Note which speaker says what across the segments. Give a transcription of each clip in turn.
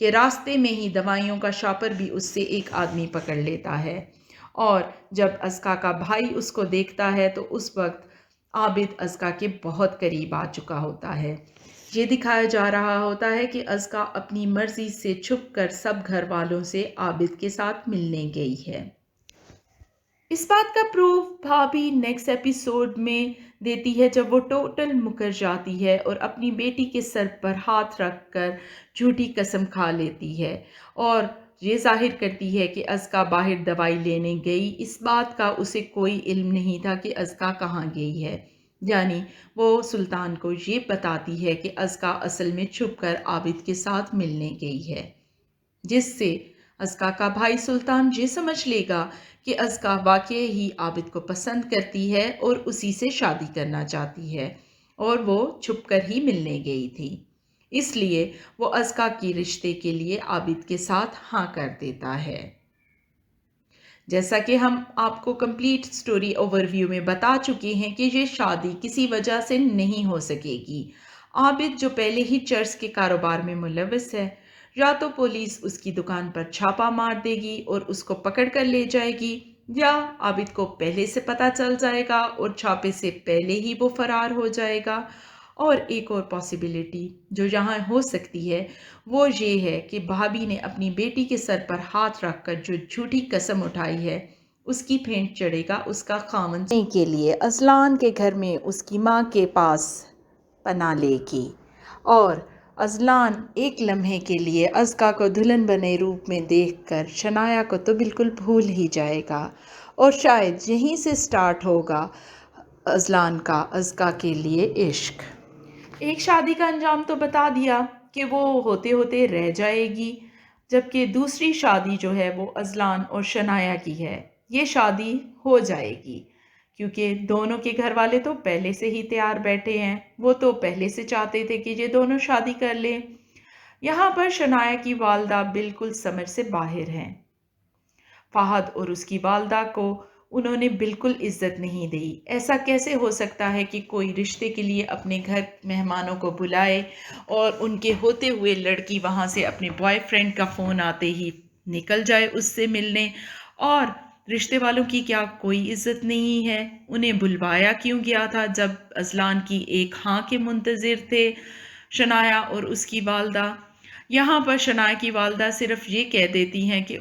Speaker 1: کہ راستے میں ہی دوائیوں کا شاپر بھی اس سے ایک آدمی پکڑ لیتا ہے، اور جب ازکا کا بھائی اس کو دیکھتا ہے تو اس وقت عابد ازکا کے بہت قریب آ چکا ہوتا ہے۔ یہ دکھایا جا رہا ہوتا ہے کہ ازکا اپنی مرضی سے چھپ کر سب گھر والوں سے عابد کے ساتھ ملنے گئی ہے۔ اس بات کا پروف بھابھی نیکسٹ ایپیسوڈ میں دیتی ہے جب وہ ٹوٹل مکر جاتی ہے اور اپنی بیٹی کے سر پر ہاتھ رکھ کر جھوٹی قسم کھا لیتی ہے اور یہ ظاہر کرتی ہے کہ ازکا باہر دوائی لینے گئی۔ اس بات کا اسے کوئی علم نہیں تھا کہ ازکا کہاں گئی ہے، یعنی وہ سلطان کو یہ بتاتی ہے کہ ازکا اصل میں چھپ کر عابد کے ساتھ ملنے گئی ہے، جس سے ازکا کا بھائی سلطان یہ سمجھ لے گا کہ ازکا واقعی ہی عابد کو پسند کرتی ہے اور اسی سے شادی کرنا چاہتی ہے، اور وہ چھپ کر ہی ملنے گئی تھی، اس لیے وہ ازکا کی رشتے کے لیے عابد کے ساتھ ہاں کر دیتا ہے۔ جیسا کہ ہم آپ کو کمپلیٹ سٹوری اوور ویو میں بتا چکے ہیں کہ یہ شادی کسی وجہ سے نہیں ہو سکے گی۔ عابد جو پہلے ہی چرس کے کاروبار میں ملوث ہے، یا تو پولیس اس کی دکان پر چھاپا مار دے گی اور اس کو پکڑ کر لے جائے گی، یا عابد کو پہلے سے پتہ چل جائے گا اور چھاپے سے پہلے ہی وہ فرار ہو جائے گا۔ اور ایک اور پاسیبلٹی جو یہاں ہو سکتی ہے وہ یہ ہے کہ بھابھی نے اپنی بیٹی کے سر پر ہاتھ رکھ کر جو جھوٹی قسم اٹھائی ہے اس کی پھینٹ چڑھے گا اس کا خاوند کے لیے ازلان کے گھر میں اس کی ماں کے پاس پناہ لے گی، اور ازلان ایک لمحے کے لیے ازکا کو دلہن بنے روپ میں دیکھ کر شنایا کو تو بالکل بھول ہی جائے گا، اور شاید یہیں سے سٹارٹ ہوگا ازلان کا ازکا کے لیے عشق۔ ایک شادی کا انجام تو بتا دیا کہ وہ ہوتے ہوتے رہ جائے گی، جبکہ دوسری شادی جو ہے وہ ازلان اور شنایا کی ہے۔ یہ شادی ہو جائے گی کیونکہ دونوں کے گھر والے تو پہلے سے ہی تیار بیٹھے ہیں، وہ تو پہلے سے چاہتے تھے کہ یہ دونوں شادی کر لیں۔ یہاں پر شنایا کی والدہ بالکل سمجھ سے باہر ہیں۔ فہد اور اس کی والدہ کو انہوں نے بالکل عزت نہیں دی۔ ایسا کیسے ہو سکتا ہے کہ کوئی رشتے کے لیے اپنے گھر مہمانوں کو بلائے اور ان کے ہوتے ہوئے لڑکی وہاں سے اپنے بوائے فرینڈ کا فون آتے ہی نکل جائے اس سے ملنے، اور رشتے والوں کی کیا کوئی عزت نہیں ہے؟ انہیں بلوایا کیوں گیا تھا جب ازلان کی ایک ہاں کے منتظر تھے شنایا اور اس کی والدہ؟ یہاں پر شنایا کی والدہ صرف یہ کہہ دیتی ہیں کہ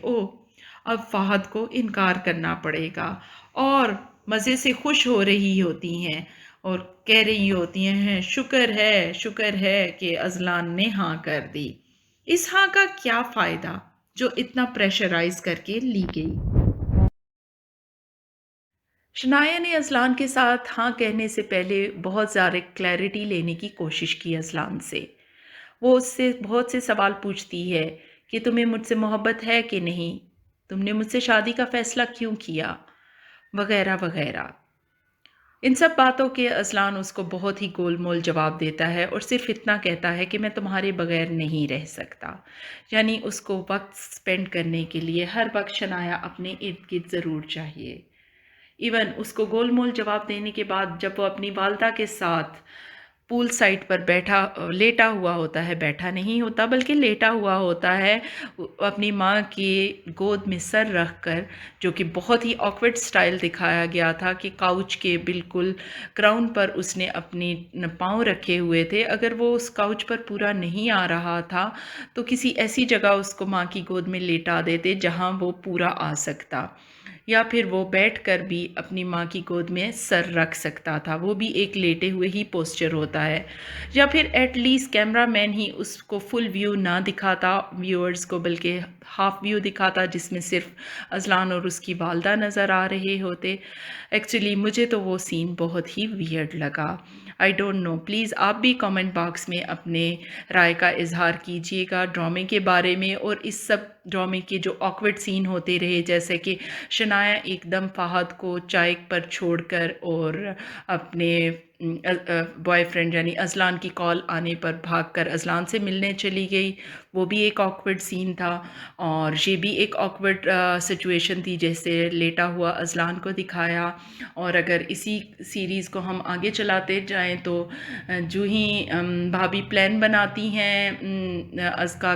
Speaker 1: اب فہد کو انکار کرنا پڑے گا، اور مزے سے خوش ہو رہی ہوتی ہیں اور کہہ رہی ہوتی ہیں شکر ہے کہ ازلان نے ہاں کر دی۔ اس ہاں کا کیا فائدہ جو اتنا پریشرائز کر کے لی گئی؟ شنایا نے ازلان کے ساتھ ہاں کہنے سے پہلے بہت زیادہ کلیئرٹی لینے کی کوشش کی ازلان سے۔ وہ اس سے بہت سے سوال پوچھتی ہے کہ تمہیں مجھ سے محبت ہے کہ نہیں، تم نے مجھ سے شادی کا فیصلہ کیوں کیا، وغیرہ وغیرہ۔ ان سب باتوں کے ازلان اس کو بہت ہی گول مول جواب دیتا ہے اور صرف اتنا کہتا ہے کہ میں تمہارے بغیر نہیں رہ سکتا، یعنی اس کو وقت سپینڈ کرنے کے لیے ہر وقت شنایا اپنے ارد گرد ضرور چاہیے۔ ایون اس کو گول مول جواب دینے کے بعد جب وہ اپنی والدہ کے ساتھ پول سائٹ پر لیٹا ہوا ہوتا ہے، بیٹھا نہیں ہوتا بلکہ لیٹا ہوا ہوتا ہے اپنی ماں کی گود میں سر رکھ کر، جو کہ بہت ہی آکورڈ سٹائل دکھایا گیا تھا کہ کاؤچ کے بالکل کراؤن پر اس نے اپنی پاؤں رکھے ہوئے تھے، اگر وہ اس کاؤچ پر پورا نہیں آ رہا تھا تو کسی ایسی جگہ اس کو ماں کی گود میں لیٹا دیتے جہاں وہ پورا آ سکتا، یا پھر وہ بیٹھ کر بھی اپنی ماں کی گود میں سر رکھ سکتا تھا، وہ بھی ایک لیٹے ہوئے ہی پوسچر ہوتا ہے، یا پھر ایٹ لیسٹ کیمرہ مین ہی اس کو فل ویو نہ دکھاتا ویورز کو، بلکہ ہاف ویو دکھاتا جس میں صرف ازلان اور اس کی والدہ نظر آ رہے ہوتے۔ ایکچولی مجھے تو وہ سین بہت ہی ویئرڈ لگا۔ آئی ڈونٹ نو، پلیز آپ بھی کامنٹ باکس میں اپنے رائے کا اظہار کیجیے گا ڈرامے کے بارے میں، اور اس سب ڈرامے کے جو آکورڈ سین ہوتے رہے، جیسے کہ شنایا ایک دم فہد کو چائے پر چھوڑ کر اور اپنے بوائے فرینڈ یعنی ازلان کی کال آنے پر بھاگ کر ازلان سے ملنے چلی گئی، وہ بھی ایک آکورڈ سین تھا، اور یہ بھی ایک آکورڈ سچویشن تھی جیسے لیٹا ہوا ازلان کو دکھایا۔ اور اگر اسی سیریز کو ہم آگے چلاتے جائیں تو جو ہی بھابھی پلان بناتی ہیں ازکا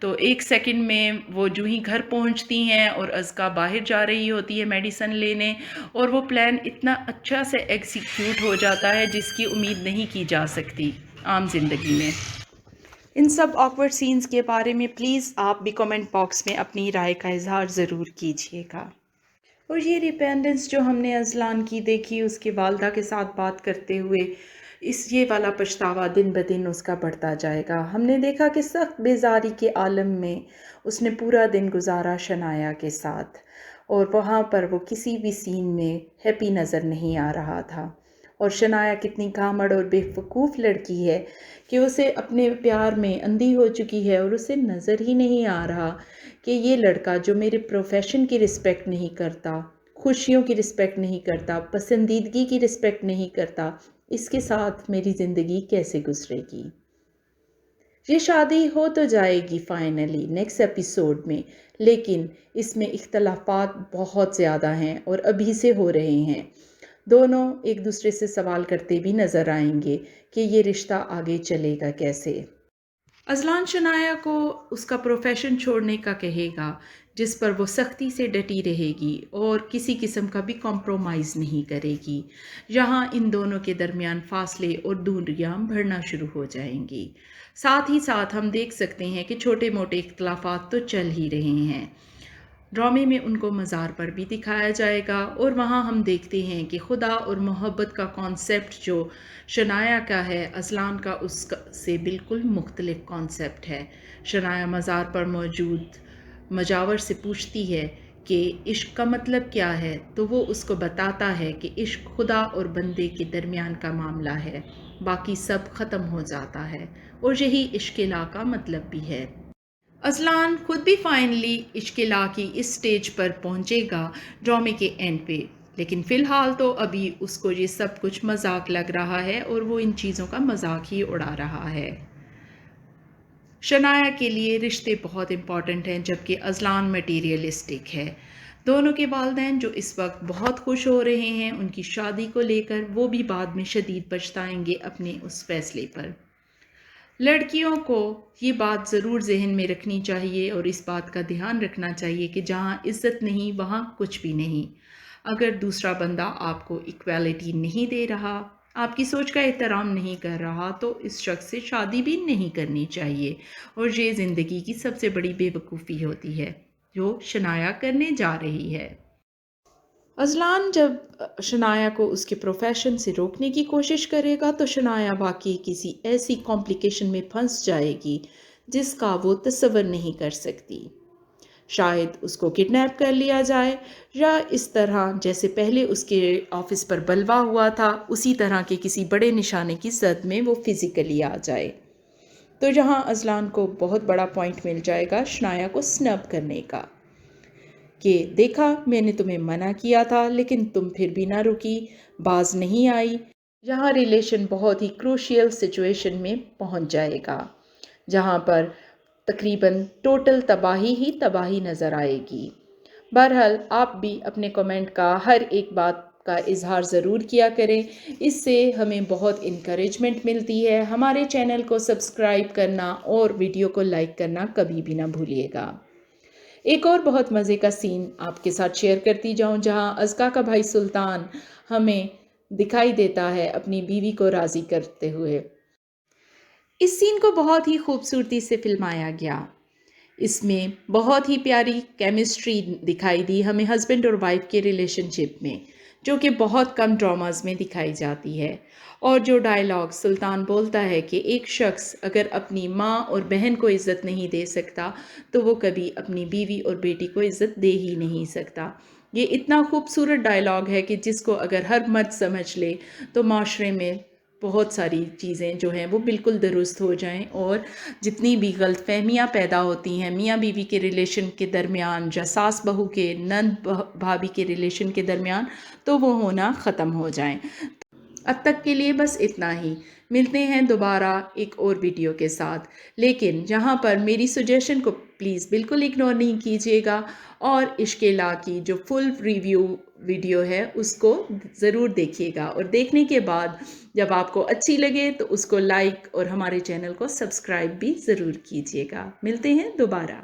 Speaker 1: تو 1 سیکنڈ میں وہ جو ہی گھر پہنچتی ہیں اور ازکا باہر جا رہی ہوتی ہے میڈیسن لینے، اور وہ پلان اتنا اچھا سے ایگزیکیوٹ ہو جاتا ہے جس کی امید نہیں کی جا سکتی عام زندگی میں. ان سب آکورڈ سینز کے بارے میں پلیز آپ بھی کمنٹ باکس میں اپنی رائے کا اظہار ضرور کیجیے گا. اور یہ ریپینڈنس جو ہم نے ازلان کی دیکھی اس کے والدہ کے ساتھ بات کرتے ہوئے، یہ والا پچھتاوا دن بدن اس کا بڑھتا جائے گا. ہم نے دیکھا کہ سخت بیزاری کے عالم میں اس نے پورا دن گزارا شنایا کے ساتھ، اور وہاں پر وہ کسی بھی سین میں ہیپی نظر نہیں آ رہا تھا. اور شنایا کتنی گھامڑ اور بے وقوف لڑکی ہے کہ اسے اپنے پیار میں اندھی ہو چکی ہے، اور اسے نظر ہی نہیں آ رہا کہ یہ لڑکا جو میرے پروفیشن کی رسپیکٹ نہیں کرتا، خوشیوں کی رسپیکٹ نہیں کرتا، پسندیدگی کی رسپیکٹ نہیں کرتا، اس کے ساتھ میری زندگی کیسے گزرے گی. یہ شادی ہو تو جائے گی فائنلی نیکسٹ ایپیسوڈ میں، لیکن اس میں اختلافات بہت زیادہ ہیں اور ابھی سے ہو رہے ہیں. دونوں ایک دوسرے سے سوال کرتے بھی نظر آئیں گے کہ یہ رشتہ آگے چلے گا کیسے. ازلان شنایا کو اس کا پروفیشن چھوڑنے کا کہے گا، جس پر وہ سختی سے ڈٹی رہے گی اور کسی قسم کا بھی کمپرومائز نہیں کرے گی. یہاں ان دونوں کے درمیان فاصلے اور دوریاں بڑھنا شروع ہو جائیں گی. ساتھ ہی ساتھ ہم دیکھ سکتے ہیں کہ چھوٹے موٹے اختلافات تو چل ہی رہے ہیں. ڈرامے میں ان کو مزار پر بھی دکھایا جائے گا، اور وہاں ہم دیکھتے ہیں کہ خدا اور محبت کا کانسیپٹ جو شنایا کا ہے، ازلان کا اس سے بالکل مختلف کانسیپٹ ہے. شنایا مزار پر موجود مجاور سے پوچھتی ہے کہ عشق کا مطلب کیا ہے، تو وہ اس کو بتاتا ہے کہ عشق خدا اور بندے کے درمیان کا معاملہ ہے، باقی سب ختم ہو جاتا ہے، اور یہی عشق الہ کا مطلب بھی ہے. ازلان خود بھی فائنلی عشق الہ کی اس سٹیج پر پہنچے گا ڈرامے کے اینڈ پہ، لیکن فی الحال تو ابھی اس کو یہ سب کچھ مذاق لگ رہا ہے اور وہ ان چیزوں کا مذاق ہی اڑا رہا ہے. شنایا کے لیے رشتے بہت امپورٹنٹ ہیں، جبکہ ازلان میٹیریلسٹک ہے. دونوں کے والدین جو اس وقت بہت خوش ہو رہے ہیں ان کی شادی کو لے کر، وہ بھی بعد میں شدید پچھتائیں گے اپنے اس فیصلے پر. لڑکیوں کو یہ بات ضرور ذہن میں رکھنی چاہیے اور اس بات کا دھیان رکھنا چاہیے کہ جہاں عزت نہیں وہاں کچھ بھی نہیں. اگر دوسرا بندہ آپ کو ایکویلٹی نہیں دے رہا، آپ کی سوچ کا احترام نہیں کر رہا، تو اس شخص سے شادی بھی نہیں کرنی چاہیے. اور یہ زندگی کی سب سے بڑی بے وقوفی ہوتی ہے جو شنایا کرنے جا رہی ہے. ازلان جب شنایا کو اس کے پروفیشن سے روکنے کی کوشش کرے گا تو شنایا واقعی کسی ایسی کمپلیکیشن میں پھنس جائے گی جس کا وہ تصور نہیں کر سکتی. شاید اس کو کڈنیپ کر لیا جائے، یا اس طرح جیسے پہلے اس کے آفس پر بلوا ہوا تھا اسی طرح کے کسی بڑے نشانے کی زد میں وہ فزیکلی آ جائے. تو یہاں ازلان کو بہت بڑا پوائنٹ مل جائے گا شنایا کو سنب کرنے کا، کہ دیکھا میں نے تمہیں منع کیا تھا لیکن تم پھر بھی نہ رکی، باز نہیں آئی. یہاں ریلیشن بہت ہی کروشیل سچویشن میں پہنچ جائے گا، جہاں پر تقریباً ٹوٹل تباہی ہی تباہی نظر آئے گی. بہرحال آپ بھی اپنے کمنٹ کا ہر ایک بات کا اظہار ضرور کیا کریں، اس سے ہمیں بہت انکریجمنٹ ملتی ہے. ہمارے چینل کو سبسکرائب کرنا اور ویڈیو کو لائک کرنا کبھی بھی نہ بھولیے گا. ایک اور بہت مزے کا سین آپ کے ساتھ شیئر کرتی جاؤں، جہاں ازکا کا بھائی سلطان ہمیں دکھائی دیتا ہے اپنی بیوی کو راضی کرتے ہوئے. اس سین کو بہت ہی خوبصورتی سے فلمایا گیا. اس میں بہت ہی پیاری کیمسٹری دکھائی دی ہمیں ہسبینڈ اور وائف کے ریلیشن شپ میں، جو کہ بہت کم ڈراماز میں دکھائی جاتی ہے. اور جو ڈائلاگ سلطان بولتا ہے کہ ایک شخص اگر اپنی ماں اور بہن کو عزت نہیں دے سکتا تو وہ کبھی اپنی بیوی اور بیٹی کو عزت دے ہی نہیں سکتا. یہ اتنا خوبصورت ڈائلاگ ہے کہ جس کو اگر ہر مرد سمجھ لے تو معاشرے میں بہت ساری چیزیں جو ہیں وہ بالکل درست ہو جائیں، اور جتنی بھی غلط فہمیاں پیدا ہوتی ہیں میاں بیوی کے ریلیشن کے درمیان یا ساس بہو کے، نند بھابھی کے ریلیشن کے درمیان، تو وہ ہونا ختم ہو جائیں. اب تک کے لیے بس اتنا ہی، ملتے ہیں دوبارہ ایک اور ویڈیو کے ساتھ، لیکن جہاں پر میری سجیشن کو پلیز بالکل اگنور نہیں کیجیے گا، اور عشق لا کی جو فل ریویو ویڈیو ہے اس کو ضرور دیکھیے گا، اور دیکھنے کے بعد جب آپ کو اچھی لگے تو اس کو لائک اور ہمارے چینل کو سبسکرائب بھی ضرور کیجیے گا۔ ملتے ہیں دوبارہ۔